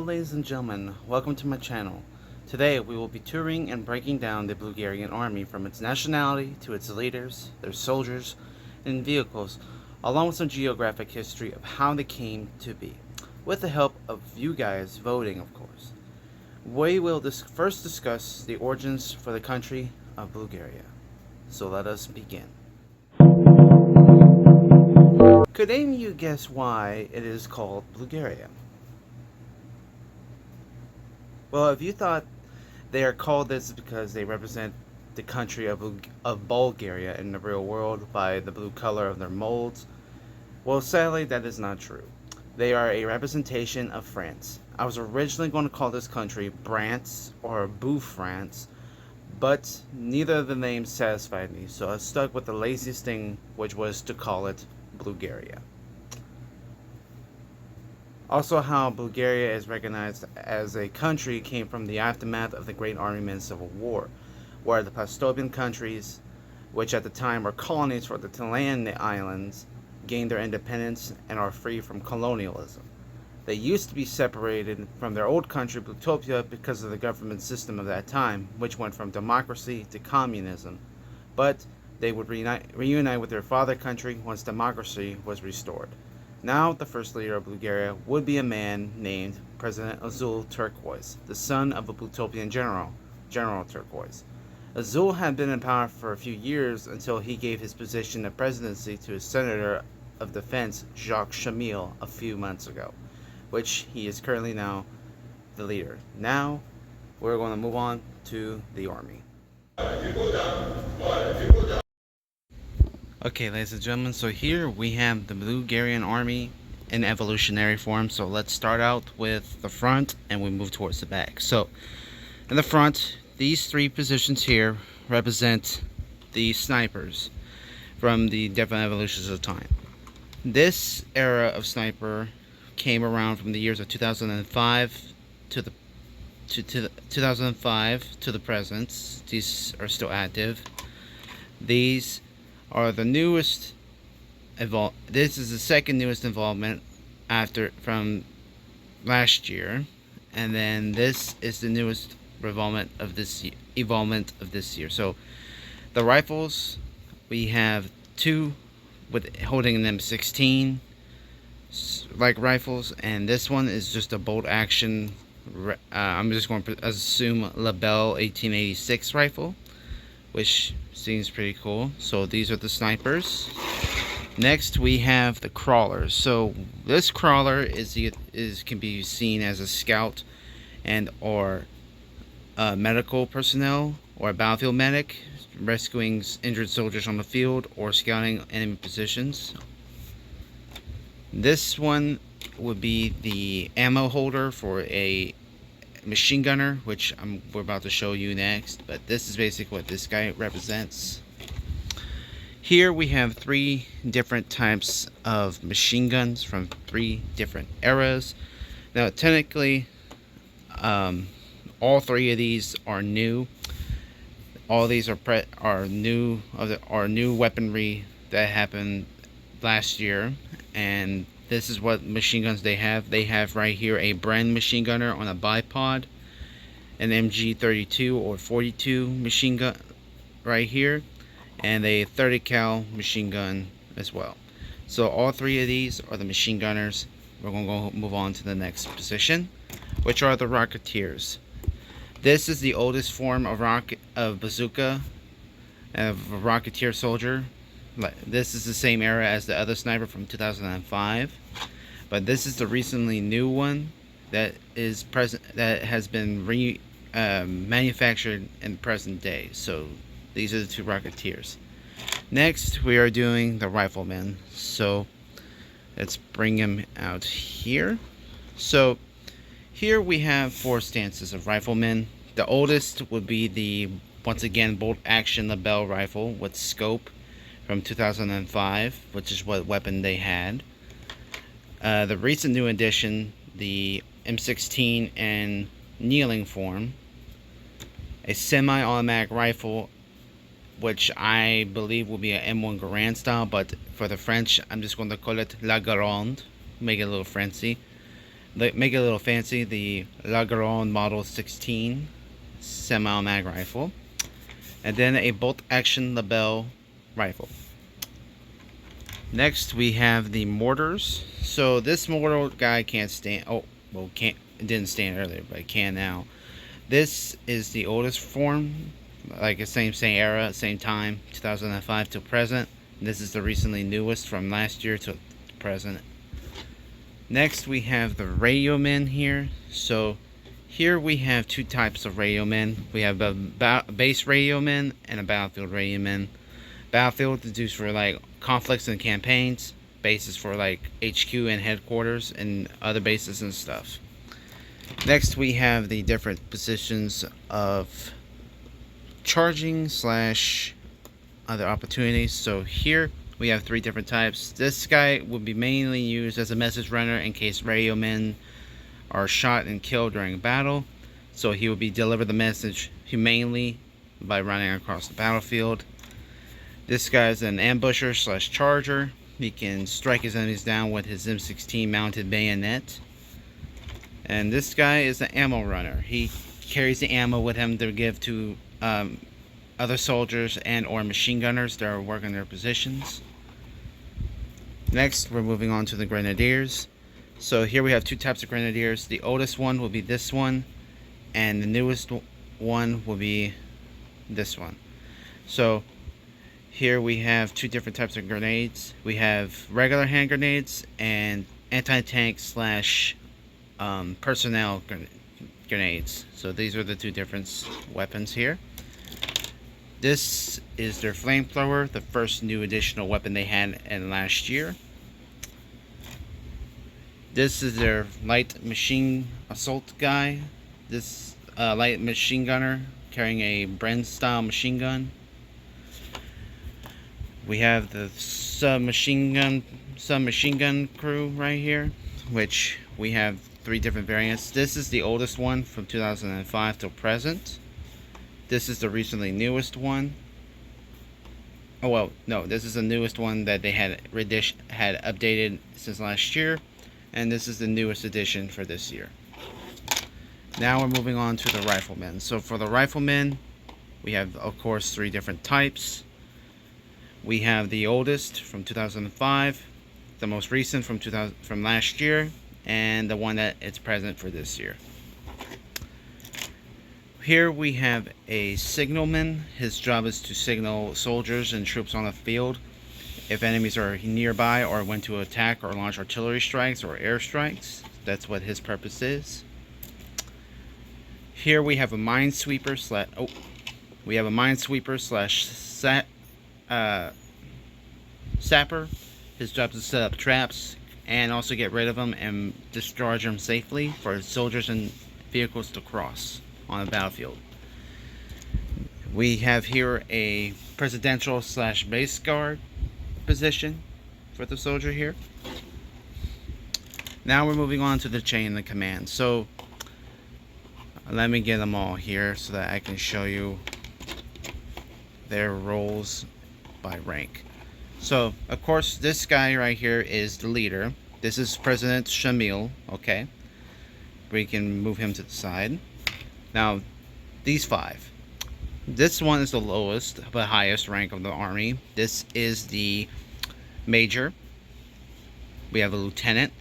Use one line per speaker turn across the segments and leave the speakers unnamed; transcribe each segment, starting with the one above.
ladies and gentlemen, welcome to my channel. Today we will be touring and breaking down the Blugarian army from its nationality to its leaders, their soldiers, and vehicles, along with some geographic history of how they came to be, with the help of you guys voting, of course. We will first discuss the origins for the country of Bulgaria. So let us begin. Could any of you guess why it is called Bulgaria? Well, if you thought they are called this because they represent the country of Bulgaria in the real world by the blue color of their molds, well, sadly, that is not true. They are a representation of France. I was originally going to call this country Brance or Bou France, but neither of the names satisfied me, so I stuck with the laziest thing, which was to call it Bulgaria. Also, how Bulgaria is recognized as a country came from the aftermath of the Great Armenian Civil War, where the Plastobian countries, which at the time were colonies for the Tilan Islands, gained their independence and are free from colonialism. They used to be separated from their old country, Plutopia, because of the government system of that time, which went from democracy to communism, but they would reunite with their father country once democracy was restored. Now, the first leader of Bulgaria would be a man named President Azul Turquoise, the son of a Plutopian general, General Turquoise. Azul had been in power for a few years until he gave his position of presidency to his Senator of Defense, Jacques Chamil, a few months ago, which he is currently now the leader. Now, we're going to move on to the army. Okay, ladies and gentlemen, so here we have the Blugarian army in evolutionary form. So let's start out with the front and we move towards the back. So in the front, these three positions here represent the snipers from the different evolutions of time. This era of sniper came around from the years of 2005 to the 2005 to the present. These are still active. These are the newest this is the second newest involvement from last year, and then this is the newest evolvement of this year. So the rifles, we have two with holding an M16 like rifles, and this one is just a bolt action I'm just going to assume Labelle 1886 rifle, which seems pretty cool. So these are the snipers. Next we have the crawlers. So this crawler can be seen as a scout and or medical personnel or a battlefield medic, rescuing injured soldiers on the field or scouting enemy positions. This one would be the ammo holder for a machine gunner, which we're about to show you next, but this is basically what this guy represents. Here we have three different types of machine guns from three different eras. Now technically all three of these are new. All these are new weaponry that happened last year, and this is what machine guns they have. They have right here a Bren machine gunner on a bipod, an MG32 or 42 machine gun right here, and a 30 cal machine gun as well. So all three of these are the machine gunners. We're going to go move on to the next position, which are the Rocketeers. This is the oldest form of bazooka, of a Rocketeer soldier. This is the same era as the other sniper from 2005, but this is the recently new one that has been manufactured in present day. So these are the two Rocketeers. Next we are doing the Riflemen. So let's bring them out here. So here we have four stances of Riflemen. The oldest would be the, once again, bolt action Labelle rifle with scope from 2005, which is what weapon they had. The recent new addition, the M16 and kneeling form. A semi-automatic rifle, which I believe will be an M1 Garand style, but for the French, I'm just going to call it La Garande, make it a little Frenchy. make it a little fancy, the Blugarian Model 16 semi-automatic rifle, and then a bolt-action label rifle. Next, we have the mortars. So this mortar guy can't stand. Oh, well, can't. It didn't stand earlier, but it can now. This is the oldest form, like the same era, same time, 2005 to present. This is the recently newest from last year to present. Next, we have the radio men here. So here we have two types of radio men. We have a base radio men and a battlefield radio men. Battlefield is used for like conflicts and campaigns. Base is for like HQ and headquarters and other bases and stuff. Next, we have the different positions of charging / other opportunities. So here we have three different types. This guy would be mainly used as a message runner in case radio men are shot and killed during a battle. So he would be deliver the message humanely by running across the battlefield. This guy's an ambusher / charger. He can strike his enemies down with his M16 mounted bayonet. And this guy is an ammo runner. He carries the ammo with him to give to other soldiers and or machine gunners that are working their positions. Next, we're moving on to the grenadiers. So here we have two types of grenadiers. The oldest one will be this one, and the newest one will be this one. So here we have two different types of grenades. We have regular hand grenades and anti-tank / personnel grenades. So these are the two different weapons here. This is their flamethrower, the first new additional weapon they had in last year. This is their light machine assault guy. This light machine gunner carrying a Bren style machine gun. We have the submachine gun crew right here, which we have three different variants. This is the oldest one from 2005 till present. This is the recently newest one. Oh well, no, this is the newest one that they had updated since last year, and this is the newest edition for this year. Now we're moving on to the riflemen. So for the riflemen, we have of course three different types. We have the oldest from 2005, the most recent from last year, and the one that is present for this year. Here we have a signalman. His job is to signal soldiers and troops on the field if enemies are nearby or when to attack or launch artillery strikes or air strikes. That's what his purpose is. Here we have a minesweeper sapper. His job is to set up traps and also get rid of them and discharge them safely for soldiers and vehicles to cross on the battlefield. We have here a presidential / base guard position for the soldier here. Now we're moving on to the chain of command. So let me get them all here so that I can show you their roles by rank. So of course this guy right here is the leader. This is President Shamil. Okay, we can move him to the side. Now these five. This one is the lowest but highest rank of the army. This is the major. We have a lieutenant.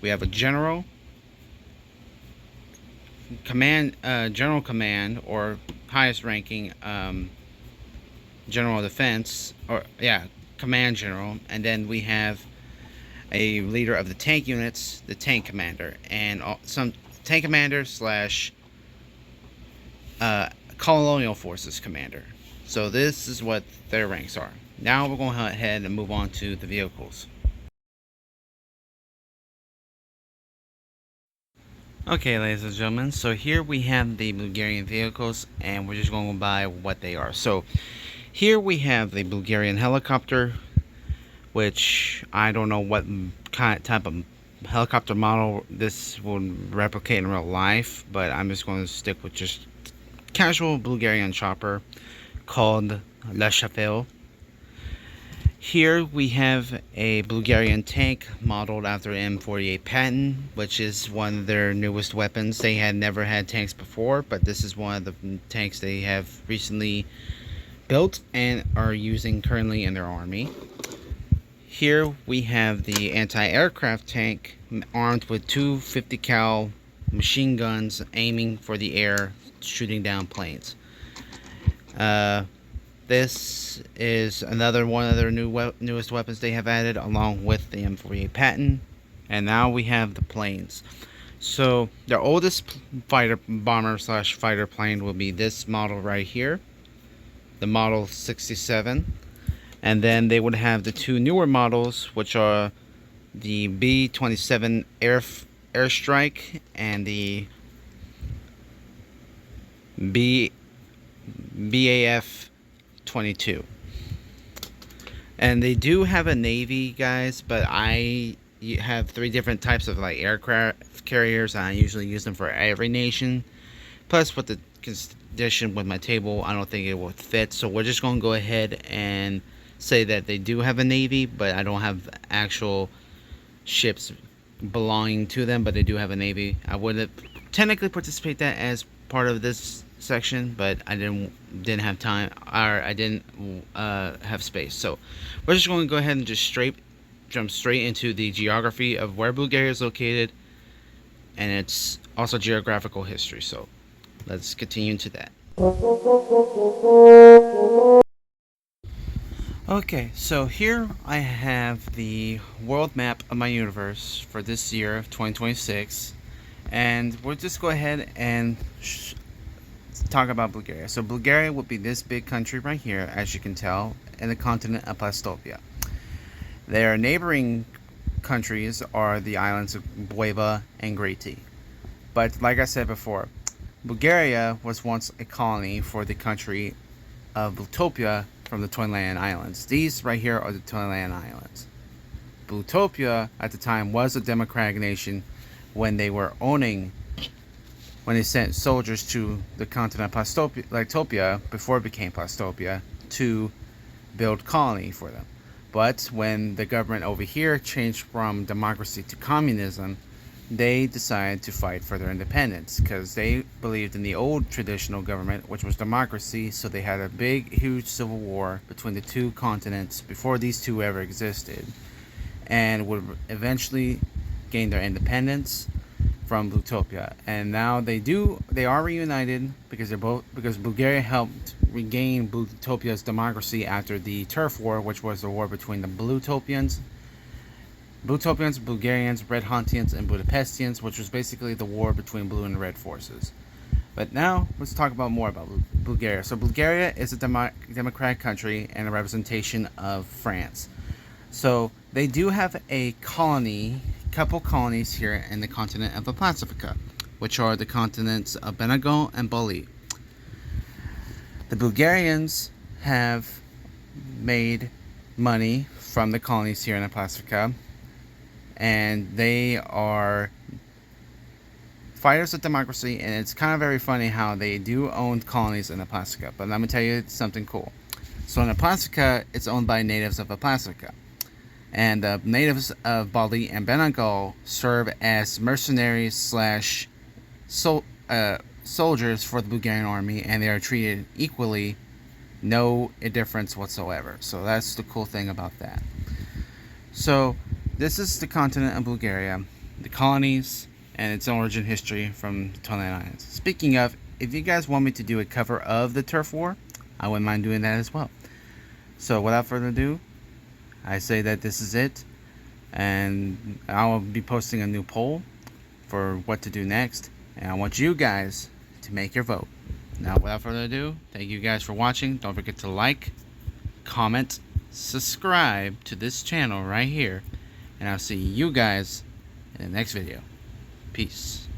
We have a general. General command, or highest ranking general defense, or command general. And then we have a leader of the tank units, the tank commander, and some tank commander / colonial forces commander. So this is what their ranks are. Now we're going to go ahead and move on to the vehicles. Okay, ladies and gentlemen, so here we have the Blugarian vehicles, and we're just going by what they are. So here we have the Blugarian helicopter, which I don't know what type of helicopter model this will replicate in real life, but I'm just going to stick with just casual Blugarian chopper called La Chapelle. Here we have a Blugarian tank modeled after M48 Patton, which is one of their newest weapons. They had never had tanks before, but this is one of the tanks they have recently built and are using currently in their army. Here we have the anti-aircraft tank armed with two 50 cal machine guns aiming for the air, shooting down planes. This is another one of their newest weapons they have added, along with the M48 Patton. And now we have the planes. So their oldest fighter bomber slash fighter plane will be this model right here, the Model 67. And then they would have the two newer models, which are the B-27 Airstrike and the BAF 22. And they do have a Navy, guys, but I have three different types of like aircraft carriers, and I usually use them for every nation. Plus, with the condition with my table, I don't think it will fit, so we're just going to go ahead and say that they do have a Navy, but I don't have actual ships belonging to them, but they do have a Navy. I would technically participate that as part of this section, but I didn't have time, or I didn't have space. So we're just going to go ahead and just jump straight into the geography of where Bulgaria is located, and it's also geographical history. So let's continue to that. Okay, so here I have the world map of my universe for this year of 2026, and we'll just go ahead and talk about Bulgaria. So Bulgaria would be this big country right here, as you can tell, in the continent of Plastopia. Their neighboring countries are the islands of Bueva and Greti. But like I said before, Bulgaria was once a colony for the country of Blutopia from the Toyland Islands. These right here are the Toyland Islands. Blutopia at the time was a democratic nation when they sent soldiers to the continent of Plastopia, before it became Plastopia, to build colony for them. But when the government over here changed from democracy to communism, they decided to fight for their independence because they believed in the old traditional government, which was democracy. So they had a huge civil war between the two continents before these two ever existed, and would eventually gain their independence from Blutopia. And now they are reunited because Bulgaria helped regain Blutopia's democracy after the Turf War, which was the war between the Blutopians, Bulgarians, Red Huntians, and Budapestians, which was basically the war between blue and red forces. But now let's talk more about Bulgaria. So Bulgaria is a democratic country and a representation of France. So they do have a couple colonies here in the continent of Pacifica, which are the continents of Benegal and Bali. The Bulgarians have made money from the colonies here in Pacifica, and they are fighters of democracy, and it's kind of very funny how they do own colonies in Pacifica. But let me tell you something cool. So in Pacifica, it's owned by natives of Pacifica. And the natives of Bali and Benegal serve as mercenaries slash soldiers for the Bulgarian army, and they are treated equally, no difference whatsoever. So that's the cool thing about that. So this is the continent of Bulgaria, the colonies, and its origin history from the Toyland Islands. Speaking of, if you guys want me to do a cover of the Turf War, I wouldn't mind doing that as well. So without further ado, I say that this is it, and I will be posting a new poll for what to do next, and I want you guys to make your vote. Now, without further ado, thank you guys for watching. Don't forget to like, comment, subscribe to this channel right here, and I'll see you guys in the next video. Peace.